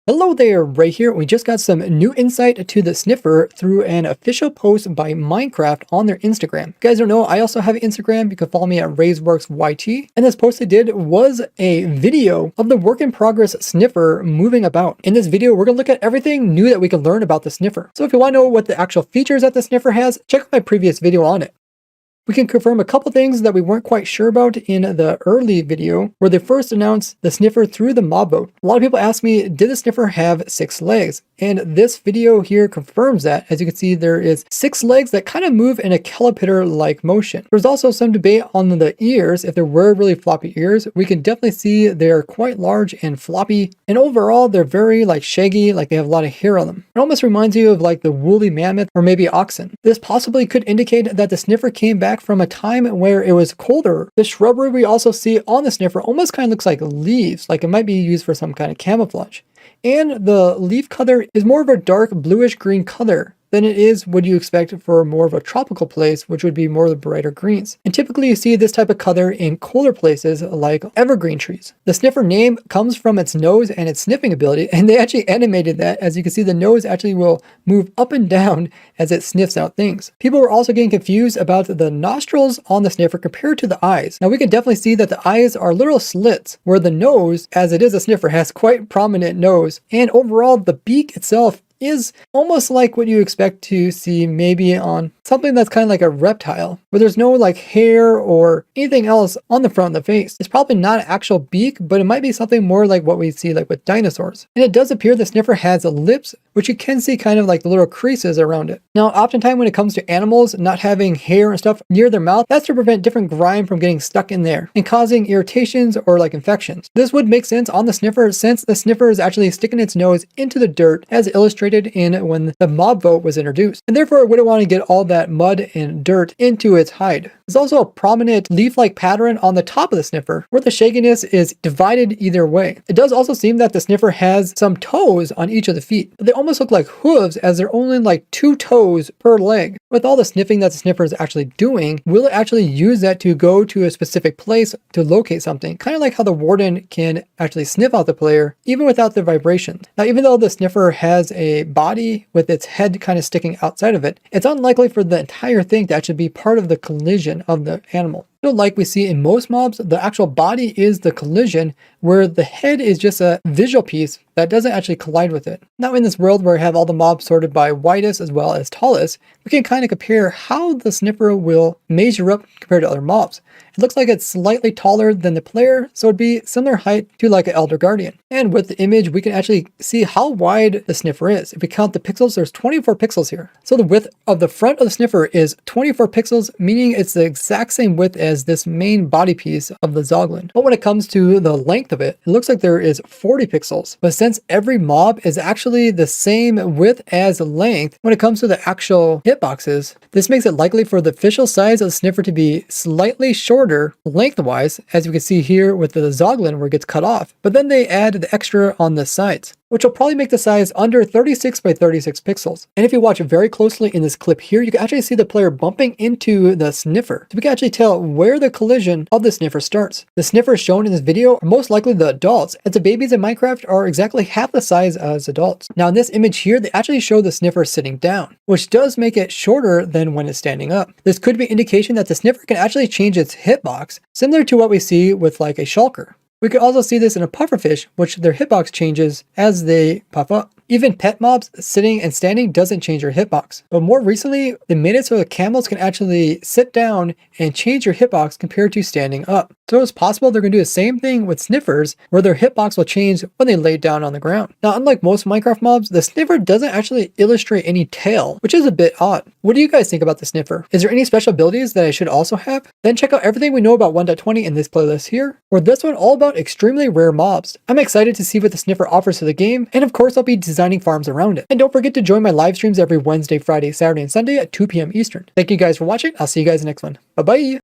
Hello there, Ray here. We just got some new insight to the sniffer through an official post by Minecraft on their Instagram. If you guys don't know, I also have Instagram. You can follow me at RaysWorksYT. And this post I did was a video of the work in progress sniffer moving about. In this video, we're going to look at everything new that we can learn about the sniffer. So if you want to know what the actual features that the sniffer has, check out my previous video on it. We can confirm a couple things that we weren't quite sure about in the early video, where they first announced the sniffer through the mob vote. A lot of people ask me, did the sniffer have 6 legs? And this video here confirms that. As you can see, there is 6 legs that kind of move in a caterpillar-like motion. There's also some debate on the ears. If there were really floppy ears, we can definitely see they're quite large and floppy. And overall, they're very shaggy, like they have a lot of hair on them. It almost reminds you of like the woolly mammoth or maybe oxen. This possibly could indicate that the sniffer came back from a time where it was colder. The shrubbery we also see on the sniffer almost kind of looks like leaves, like it might be used for some kind of camouflage. And the leaf color is more of a dark bluish green color than it is what you expect for more of a tropical place, which would be more of the brighter greens. And typically you see this type of color in colder places like evergreen trees. The sniffer name comes from its nose and its sniffing ability, and they actually animated that. As you can see, the nose actually will move up and down as it sniffs out things. People were also getting confused about the nostrils on the sniffer compared to the eyes. Now we can definitely see that the eyes are literal slits, where the nose, as it is a sniffer, has quite prominent nose, and overall the beak itself is almost like what you expect to see maybe on something that's kind of like a reptile, where there's no hair or anything else on the front of the face. It's probably not an actual beak, but it might be something more like what we see with dinosaurs. And it does appear the sniffer has lips, which you can see kind of like the little creases around it. Now, oftentimes when it comes to animals not having hair and stuff near their mouth, that's to prevent different grime from getting stuck in there and causing irritations or infections. This would make sense on the sniffer, since the sniffer is actually sticking its nose into the dirt, as illustrated in when the mob vote was introduced, and therefore it wouldn't want to get all that mud and dirt into its hide. There's also a prominent leaf-like pattern on the top of the sniffer, where the shakiness is divided either way. It does also seem that the sniffer has some toes on each of the feet, but they almost look like hooves, as they're only 2 toes per leg. With all the sniffing that the sniffer is actually doing, will it actually use that to go to a specific place to locate something? Kind of like how the warden can actually sniff out the player, even without the vibration. Now, even though the sniffer has a body with its head kind of sticking outside of it, it's unlikely for the entire thing to actually be part of the collision of the animal. So like we see in most mobs, the actual body is the collision, where the head is just a visual piece that doesn't actually collide with it. Now in this world where we have all the mobs sorted by widest as well as tallest, we can kind of compare how the sniffer will measure up compared to other mobs. It looks like it's slightly taller than the player, so it'd be similar height to like an Elder Guardian. And with the image, we can actually see how wide the sniffer is. If we count the pixels, there's 24 pixels here. So the width of the front of the sniffer is 24 pixels, meaning it's the exact same width as this main body piece of the Zoglin. But when it comes to the length of it, it looks like there is 40 pixels. But since every mob is actually the same width as length, when it comes to the actual hitboxes, this makes it likely for the official size of the sniffer to be slightly shorter lengthwise, as you can see here with the Zoglin where it gets cut off. But then they add the extra on the sides, which will probably make the size under 36 by 36 pixels. And if you watch very closely in this clip here, you can actually see the player bumping into the sniffer. So we can actually tell where the collision of the sniffer starts. The sniffers shown in this video are most likely the adults, as the babies in Minecraft are exactly half the size as adults. Now in this image here, they actually show the sniffer sitting down, which does make it shorter than when it's standing up. This could be indication that the sniffer can actually change its hitbox, similar to what we see with a shulker. We could also see this in a pufferfish, which their hitbox changes as they puff up. Even pet mobs sitting and standing doesn't change your hitbox. But more recently, they made it so the camels can actually sit down and change your hitbox compared to standing up. So it's possible they're going to do the same thing with sniffers, where their hitbox will change when they lay down on the ground. Now, unlike most Minecraft mobs, the sniffer doesn't actually illustrate any tail, which is a bit odd. What do you guys think about the sniffer? Is there any special abilities that I should also have? Then check out everything we know about 1.20 in this playlist here, or this one all about extremely rare mobs. I'm excited to see what the sniffer offers to the game, and of course I'll be designing farms around it. And don't forget to join my live streams every Wednesday, Friday, Saturday, and Sunday at 2 p.m. Eastern. Thank you guys for watching. I'll see you guys next one. Bye-bye.